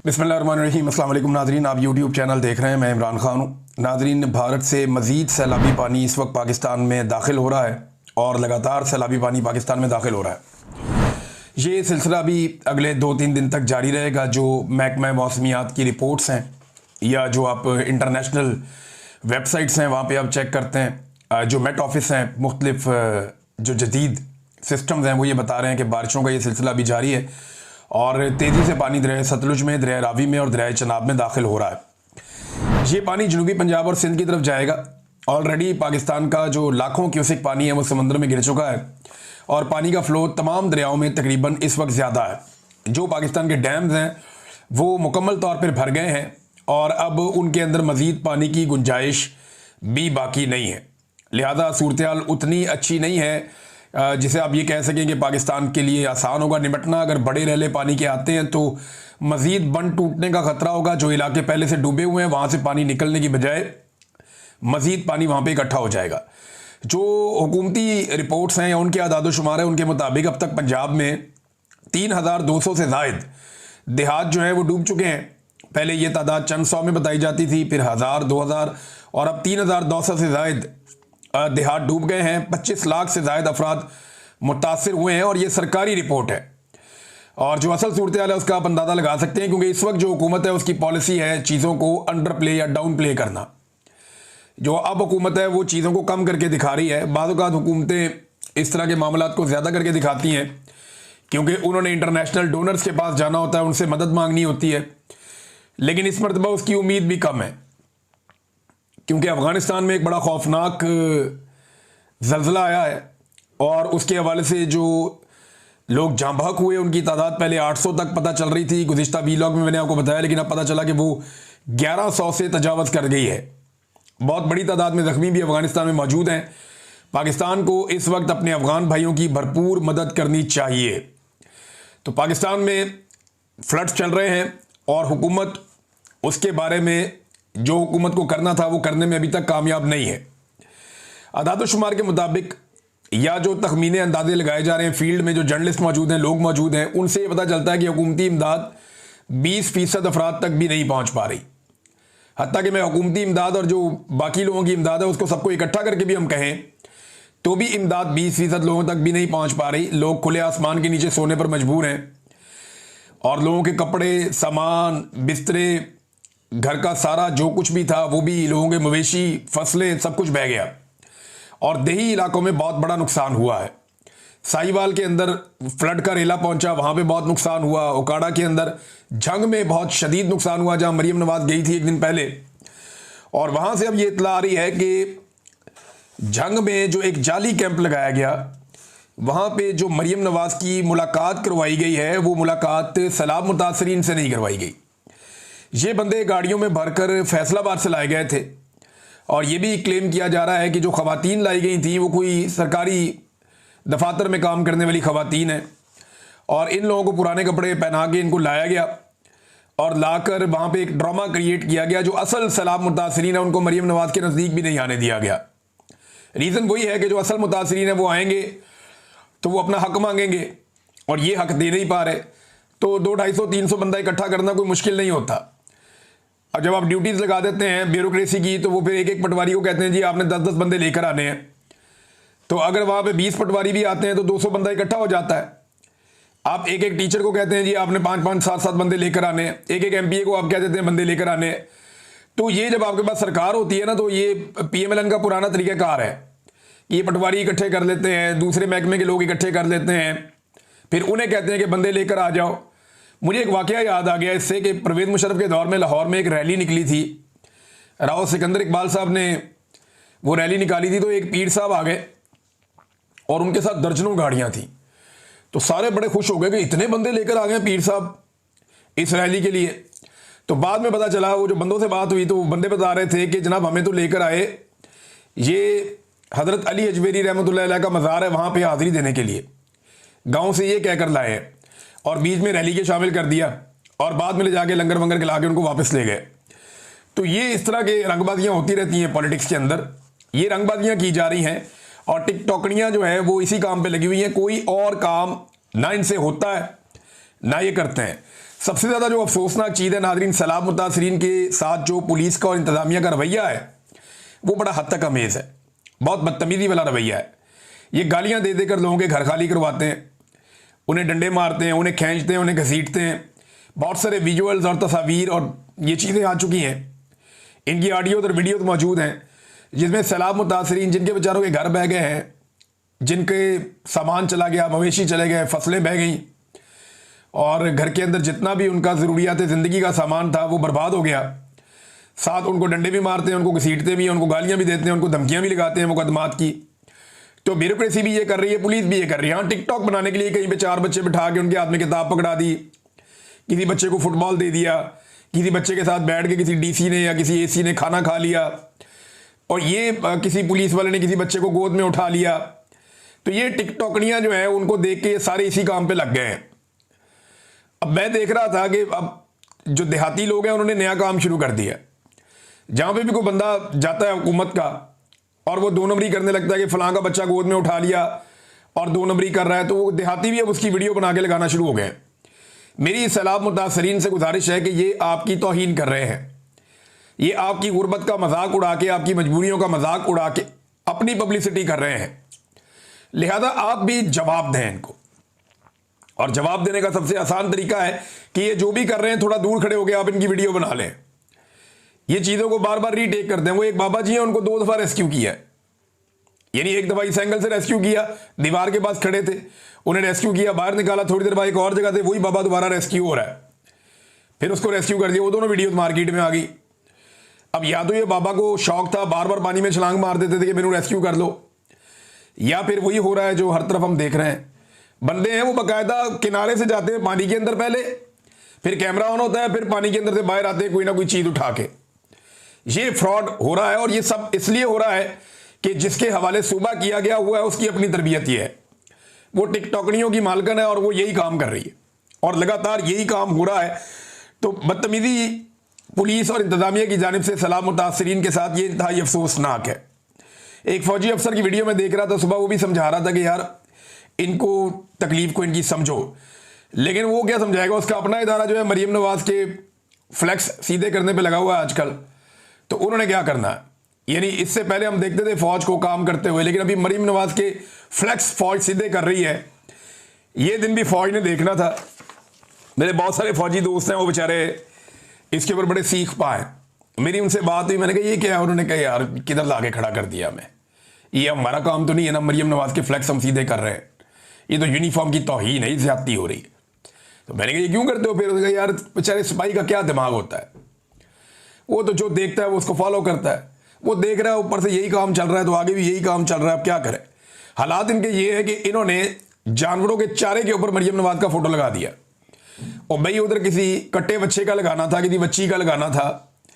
बिस्मिल्लाहिर्रहमानिर्रहीम। अस्सलाम वालेकुम नाज़रीन, आप यूट्यूब चैनल देख रहे हैं। मैं इमरान खान हूँ। नाज़रीन, भारत से मज़ीद सैलाबी पानी इस वक्त पाकिस्तान में दाखिल हो रहा है और लगातार सैलाबी पानी पाकिस्तान में दाखिल हो रहा है। ये सिलसिला भी अगले 2-3 दिन तक जारी रहेगा। जो महकमा मौसमियात की रिपोर्ट्स हैं या जो आप इंटरनेशनल वेबसाइट्स हैं वहाँ पर आप चेक करते हैं, जो मेट ऑफिस हैं, मुख्तलिफ जो जदीद सिस्टम्स हैं वो ये बता रहे हैं कि बारिशों का ये सिलसिला भी जारी है और तेज़ी से पानी दरिया सतलुज में, दरिया रावी में और दरिया चनाब में दाखिल हो रहा है। ये पानी जनूबी पंजाब और सिंध की तरफ जाएगा। ऑलरेडी पाकिस्तान का जो लाखों क्यूसेक पानी है वो समंदर में गिर चुका है और पानी का फ़्लो तमाम दरियाओं में तकरीबन इस वक्त ज़्यादा है। जो पाकिस्तान के डैम्स हैं वो मुकम्मल तौर पर भर गए हैं और अब उनके अंदर मज़ीद पानी की गुंजाइश भी बाकी नहीं है। लिहाजा सूरत हाल उतनी अच्छी नहीं है जिसे आप ये कह सकें कि पाकिस्तान के लिए आसान होगा निपटना। अगर बड़े रैले पानी के आते हैं तो मज़ीद बंद टूटने का ख़तरा होगा। जो इलाके पहले से डूबे हुए हैं वहाँ से पानी निकलने की बजाय मज़ीद पानी वहाँ पे इकट्ठा हो जाएगा। जो हुकूमती रिपोर्ट्स हैं या उनके आदाद-ओ-शुमार है उनके मुताबिक अब तक पंजाब में 3200 से ज़ायद देहात जो हैं वो डूब चुके हैं। पहले ये तादाद चंद सौ में बताई जाती थी, फिर 1000, 2000 और अब 3200 से ज़ायद देहात डूब गए हैं। 25 लाख से ज़ायद अफराद मुतासिर हुए हैं और ये सरकारी रिपोर्ट है। और जो असल सूरत हाल है उसका आप अंदाज़ा लगा सकते हैं, क्योंकि इस वक्त जो हुकूमत है उसकी पॉलिसी है चीज़ों को अंडर प्ले या डाउन प्ले करना। जो अब हुकूमत है वो चीज़ों को कम करके दिखा रही है। बाज़ औक़ात हुकूमतें इस तरह के मामलात को ज़्यादा करके दिखाती हैं क्योंकि उन्होंने इंटरनेशनल डोनर्स के पास जाना होता है, उनसे मदद मांगनी होती है। लेकिन इस मरतबा उसकी उम्मीद भी कम है क्योंकि अफ़गानिस्तान में एक बड़ा खौफनाक ज़ल्ज़ला आया है और उसके हवाले से जो लोग जाँ बहक हुए उनकी तादाद पहले 800 तक पता चल रही थी। गुज़िश्ता वीलॉग में मैंने आपको बताया, लेकिन अब पता चला कि वो 1100 से तजावज़ कर गई है। बहुत बड़ी तादाद में ज़ख्मी भी अफ़गानिस्तान में मौजूद हैं। पाकिस्तान को इस वक्त अपने अफ़गान भाइयों की भरपूर मदद करनी चाहिए। तो पाकिस्तान में फ्लड्स चल रहे हैं और हुकूमत उसके बारे में जो हुकूमत को करना था वो करने में अभी तक कामयाब नहीं है। आदाद-ओ-शुमार के मुताबिक या जो तखमीने अंदाजे लगाए जा रहे हैं, फील्ड में जो जर्नलिस्ट मौजूद हैं, लोग मौजूद हैं, उनसे ये पता चलता है कि हुकूमती इमदाद 20% अफराद तक भी नहीं पहुंच पा रही। हत्ता कि मैं हुकूमती इमदाद और जो बाकी लोगों की इमदाद है उसको सबको इकट्ठा करके भी हम कहें तो भी इमदाद 20% लोगों तक भी नहीं पहुँच पा रही। लोग खुले आसमान के नीचे सोने पर मजबूर हैं और लोगों के कपड़े, सामान, बिस्तरे, घर का सारा जो कुछ भी था वो भी, लोगों के मवेशी, फसलें, सब कुछ बह गया और देही इलाकों में बहुत बड़ा नुकसान हुआ है। साहिवाल के अंदर फ्लड का रेला पहुंचा, वहाँ पे बहुत नुकसान हुआ। ओकाड़ा के अंदर झंग में बहुत शदीद नुकसान हुआ जहाँ मरीम नवाज़ गई थी एक दिन पहले, और वहाँ से अब ये इत्तला आ रही है कि झंग में जो एक जाली कैंप लगाया गया वहाँ पे जो मरीम नवाज़ की मुलाकात करवाई गई है वो मुलाकात सैलाब मुतासरीन से नहीं करवाई गई। ये बंदे गाड़ियों में भरकर फैसलाबाद से लाए गए थे और ये भी क्लेम किया जा रहा है कि जो ख़वातीन लाई गई थी वो कोई सरकारी दफातर में काम करने वाली ख़वातीन हैं और इन लोगों को पुराने कपड़े पहना के इनको लाया गया और लाकर वहाँ पे एक ड्रामा क्रिएट किया गया। जो असल सैलाब मुतासरीन है उनको मरीम नवाज़ के नज़दीक भी नहीं आने दिया गया। रीज़न वही है कि जो असल मुतासरीन है वो आएंगे तो वो अपना हक मांगेंगे और ये हक दे नहीं पा रहे, तो 200-250-300 बंदा इकट्ठा करना कोई मुश्किल नहीं होता। अब जब आप ड्यूटीज़ लगा देते हैं ब्यूरोक्रेसी की तो वो फिर एक एक पटवारी को कहते हैं जी आपने 10-10 बंदे लेकर आने हैं। तो अगर वहाँ पे 20 पटवारी भी आते हैं तो 200 बंदा इकट्ठा हो जाता है। आप एक एक टीचर को कहते हैं जी आपने 5-5, 7-7 बंदे लेकर आने हैं। एक एक MPA को आप कह देते हैं बंदे लेकर आने हैं। तो ये जब आपके पास सरकार होती है ना तो ये PMLN का पुराना तरीक़ाकार है। ये पटवारी इकट्ठे कर लेते हैं, दूसरे महकमे के लोग इकट्ठे कर लेते हैं, फिर उन्हें कहते हैं कि बंदे लेकर आ जाओ। मुझे एक वाक़या याद आ गया इससे कि परवेज़ मुशर्रफ के दौर में लाहौर में एक रैली निकली थी। राव सिकंदर इकबाल साहब ने वो रैली निकाली थी तो एक पीर साहब आ गए और उनके साथ दर्जनों गाड़ियाँ थी। तो सारे बड़े खुश हो गए कि इतने बंदे लेकर आ गए पीर साहब इस रैली के लिए। तो बाद में पता चला, वो जो बंदों से बात हुई तो वो बंदे बता रहे थे कि जनाब हमें तो लेकर आए, ये हज़रत अली अजमेरी रहमतुल्लाह अलैह का मज़ार है, वहाँ पर हाज़िरी देने के लिए गाँव से ये कहकर लाए हैं और बीच में रैली के शामिल कर दिया और बाद में ले जाके लंगर वंगर खिला के उनको वापस ले गए। तो ये इस तरह के रंगबाजियाँ होती रहती हैं पॉलिटिक्स के अंदर। ये रंगबाजियाँ की जा रही हैं और टिकटॉकड़ियाँ जो है वो इसी काम पे लगी हुई हैं। कोई और काम ना इनसे होता है ना ये करते हैं। सबसे ज़्यादा जो अफसोसनाक चीज़ है नाज़रीन, सैलाब मुतासरीन के साथ जो पुलिस का और इंतज़ामिया का रवैया है वो बड़ा हद तक अमेज़ है। बहुत बदतमीज़ी वाला रवैया है। ये गालियाँ दे देकर लोगों के घर खाली करवाते हैं, उन्हें डंडे मारते हैं, उन्हें खींचते हैं, उन्हें घसीटते हैं। बहुत सारे विजुअल्स और तस्वीर और ये चीज़ें आ चुकी हैं, इनकी ऑडियो और वीडियो तो मौजूद हैं, जिसमें सैलाब मुतासरीन जिनके बेचारों के घर बह गए हैं, जिनके सामान चला गया, मवेशी चले गए, फसलें बह गई और घर के अंदर जितना भी उनका ज़रूरियात ज़िंदगी का सामान था वो बर्बाद हो गया। साथ उनको डंडे भी मारते हैं, उनको घसीटते भी हैं, उनको गालियाँ भी देते हैं, उनको धमकियाँ भी लगाते हैं मुकदमात की। तो ब्यूरोक्रेसी भी ये कर रही है, पुलिस भी ये कर रही है। हाँ, टिकटॉक बनाने के लिए कहीं पे 4 बच्चे बिठा के उनके हाथ में किताब पकड़ा दी, किसी बच्चे को फुटबॉल दे दिया, किसी बच्चे के साथ बैठ के किसी डीसी ने या किसी एसी ने खाना खा लिया और ये किसी पुलिस वाले ने किसी बच्चे को गोद में उठा लिया। तो ये टिकटॉकनियाँ जो है उनको देख के सारे इसी काम पे लग गए हैं। अब मैं देख रहा था कि अब जो देहाती लोग हैं उन्होंने नया काम शुरू कर दिया। जहाँ पे भी कोई बंदा जाता है हुकूमत का और वो 2 नंबरी करने लगता है कि फलां का बच्चा गोद में उठा लिया और 2 नंबरी कर रहा है, तो वो देहाती भी अब उसकी वीडियो बना के लगाना शुरू हो गए। मेरी सैलाब मुतासरीन से गुजारिश है कि ये आपकी तौहीन कर रहे हैं, ये आपकी गुर्बत का मजाक उड़ा के, आपकी मजबूरियों का मजाक उड़ा के अपनी पब्लिसिटी कर रहे हैं। लिहाजा आप भी जवाब दें इनको, और जवाब देने का सबसे आसान तरीका है कि ये जो भी कर रहे हैं थोड़ा दूर खड़े होकर आप इनकी वीडियो बना लें, ये चीज़ों को बार बार रीटेक करते हैं। वो एक बाबा जी हैं, उनको 2 दफ़ा रेस्क्यू किया है, यानी एक दफ़ा इस एंगल से रेस्क्यू किया, दीवार के पास खड़े थे, उन्हें रेस्क्यू किया, बाहर निकाला, थोड़ी देर बाद एक और जगह थे, वही बाबा दोबारा रेस्क्यू हो रहा है, फिर उसको रेस्क्यू कर दिया। वो दोनों वीडियो मार्केट में आ गई। अब या तो ये बाबा को शौक था, बार बार पानी में छलांग मार देते थे कि मैंने रेस्क्यू कर लो, या फिर वही हो रहा है जो हर तरफ हम देख रहे हैं। बंदे हैं वो बाकायदा किनारे से जाते हैं पानी के अंदर, पहले फिर कैमरा ऑन होता है, फिर पानी के अंदर से बाहर आते हैं कोई ना कोई चीज़ उठा के। ये फ्रॉड हो रहा है और ये सब इसलिए हो रहा है कि जिसके हवाले सूबा किया गया हुआ है उसकी अपनी तरबियत ही है, वो टिकटॉकनियों की मालकन है और वो यही काम कर रही है और लगातार यही काम हो रहा है। तो बदतमीजी पुलिस और इंतजामिया की जानिब से सैलाब मुतासरीन के साथ ये इंतहाई अफसोसनाक है। एक फौजी अफसर की वीडियो में देख रहा था सुबह, वो भी समझा रहा था कि यार इनको तकलीफ को इनकी समझो, लेकिन वो क्या समझाएगा, उसका अपना इदारा जो है मरीम नवाज के फ्लैक्स सीधे करने पे लगा हुआ है आजकल। तो उन्होंने क्या करना है, यानी इससे पहले हम देखते थे फौज को काम करते हुए, लेकिन अभी मरीम नवाज के फ्लैक्स फौज सीधे कर रही है। ये दिन भी फौज ने देखना था। मेरे बहुत सारे फौजी दोस्त हैं, वो बेचारे इसके ऊपर बड़े सीख पाए। मेरी उनसे बात हुई, मैंने कहा ये क्या है, उन्होंने कहा यार किधर लाके खड़ा कर दिया हमें, ये हमारा काम तो नहीं है ना, मरीम नवाज के फ्लैक्स हम सीधे कर रहे हैं, ये तो यूनिफॉर्म की तौहीन है, ज्यादती हो रही है। तो मैंने कहा ये क्यों करते हो? फिर उसने कहा यार बेचारे सिपाही का क्या दिमाग होता है, वो तो जो देखता है वो उसको फॉलो करता है, वो देख रहा है ऊपर से यही काम चल रहा है तो आगे भी यही काम चल रहा है, अब क्या करें। हालात इनके ये है कि इन्होंने जानवरों के चारे के ऊपर मरीम नवाज का फोटो लगा दिया, और भाई उधर किसी कट्टे बच्चे का लगाना था, किसी बच्ची का लगाना था,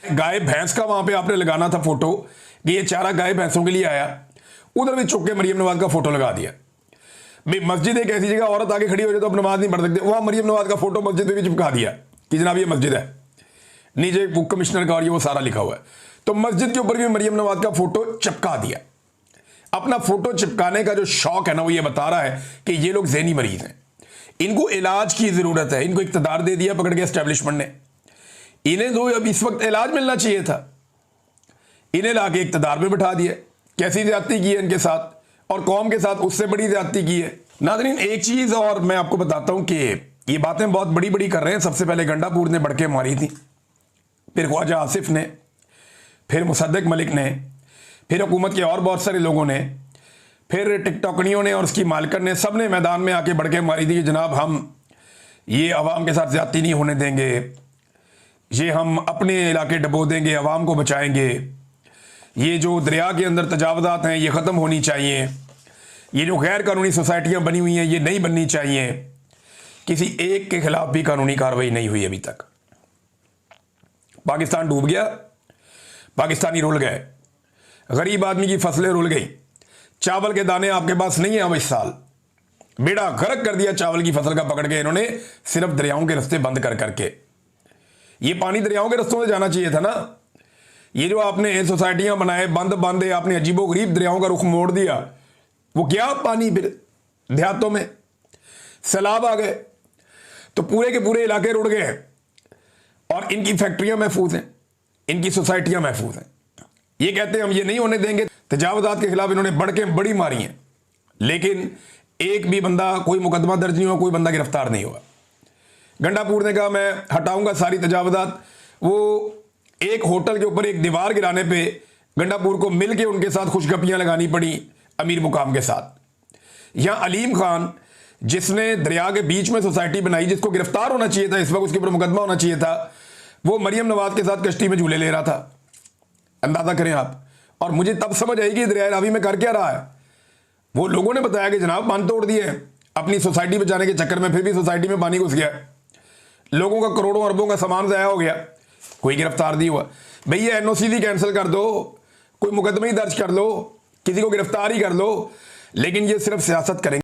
गाय भैंस का वहां पे आपने लगाना था फोटो कि ये चारा गाय भैंसों के लिए आया, उधर भी चुप के मरीम नवाज का फोटो लगा दिया। भाई मस्जिद एक ऐसी जगह, औरत आगे खड़ी हो जाए तो अब नमाज नहीं पढ़ सकते, वहां मरीम नवाज का फोटो मस्जिद में भी चिपका दिया कि जनाब ये मस्जिद है, नीचे बुक कमिश्नर का और ये वो सारा लिखा हुआ है, तो मस्जिद के ऊपर भी मरीम नवाज का फोटो चिपका दिया। अपना फोटो चिपकाने का जो शौक है ना, वो ये बता रहा है कि ये लोग ज़हनी मरीज हैं, इनको इलाज की जरूरत है। इनको इख्तिदार दे दिया पकड़ के एस्टेब्लिशमेंट ने, इन्हें तो अब इस वक्त इलाज मिलना चाहिए था, इन्हें लाके इख्तिदार में बिठा दिया। कैसी ज्यादती की है इनके साथ और कौम के साथ, उससे बड़ी ज्यादती की है। नाज़रीन एक चीज और मैं आपको बताता हूं कि ये बातें बहुत बड़ी बड़ी कर रहे हैं। सबसे पहले गंडापुर ने बढ़के मारी थी, फिर ख्वाजा आसिफ ने, फिर मुसद्दक मलिक ने, फिर हुकूमत के और बहुत सारे लोगों ने, फिर टिकटॉकनियों ने और उसकी मालकन ने, सब ने मैदान में आके बढ़ के मारी थी कि जनाब हम ये अवाम के साथ ज्यादती नहीं होने देंगे, ये हम अपने इलाके डबो देंगे, अवाम को बचाएंगे, ये जो दरिया के अंदर तजावज़ात हैं ये ख़त्म होनी चाहिए, ये जो गैर कानूनी सोसाइटियाँ बनी हुई हैं ये नहीं बननी चाहिए। किसी एक के खिलाफ भी कानूनी कार्रवाई नहीं हुई अभी तक। पाकिस्तान डूब गया, पाकिस्तानी रुल गए, गरीब आदमी की फसलें रुल गई, चावल के दाने आपके पास नहीं है। अब इस साल बेड़ा गर्क कर दिया चावल की फसल का पकड़ के इन्होंने, सिर्फ दरियाओं के रास्ते बंद कर करके। ये पानी दरियाओं के रास्तों से जाना चाहिए था ना। ये जो आपने सोसाइटियां बनाए बंद बंद, आपने अजीबो गरीब दरियाओं का रुख मोड़ दिया, वो क्या पानी फिर देहातों में सैलाब आ गए, तो पूरे के पूरे इलाके रुड़ गए हैं और इनकी फैक्ट्रियां महफूज हैं, इनकी सोसाइटियां महफूज हैं। ये कहते हैं हम ये नहीं होने देंगे। तजावुजात के खिलाफ इन्होंने बड़ी मारी हैं, लेकिन एक भी बंदा, कोई मुकदमा दर्ज नहीं हुआ, कोई बंदा गिरफ्तार नहीं हुआ। गंडापुर ने कहा मैं हटाऊंगा सारी तजावुजात। वो एक होटल के ऊपर एक दीवार गिराने पे गंडापुर को मिलके उनके साथ खुशगपियां लगानी पड़ी अमीर मुकाम के साथ। यहां अलीम खान, जिसने दरिया के बीच में सोसाइटी बनाई, जिसको गिरफ्तार होना चाहिए था, इस वक्त उसके ऊपर मुकदमा होना चाहिए था, वो मरियम नवाज के साथ कश्ती में झूले ले रहा था। अंदाजा करें आप। और मुझे तब समझ आई कि दरिया रावी में कर क्या रहा है। वो लोगों ने बताया कि जनाब बांध तोड़ दिए अपनी सोसाइटी बचाने के चक्कर में, फिर भी सोसाइटी में पानी घुस गया, लोगों का करोड़ों अरबों का सामान ज़ाया हो गया, कोई गिरफ्तार नहीं हुआ। भैया एनओसी भी कैंसिल कर दो, कोई मुकदमा ही दर्ज कर लो, किसी को गिरफ्तार ही कर लो, लेकिन ये सिर्फ सियासत करेंगे।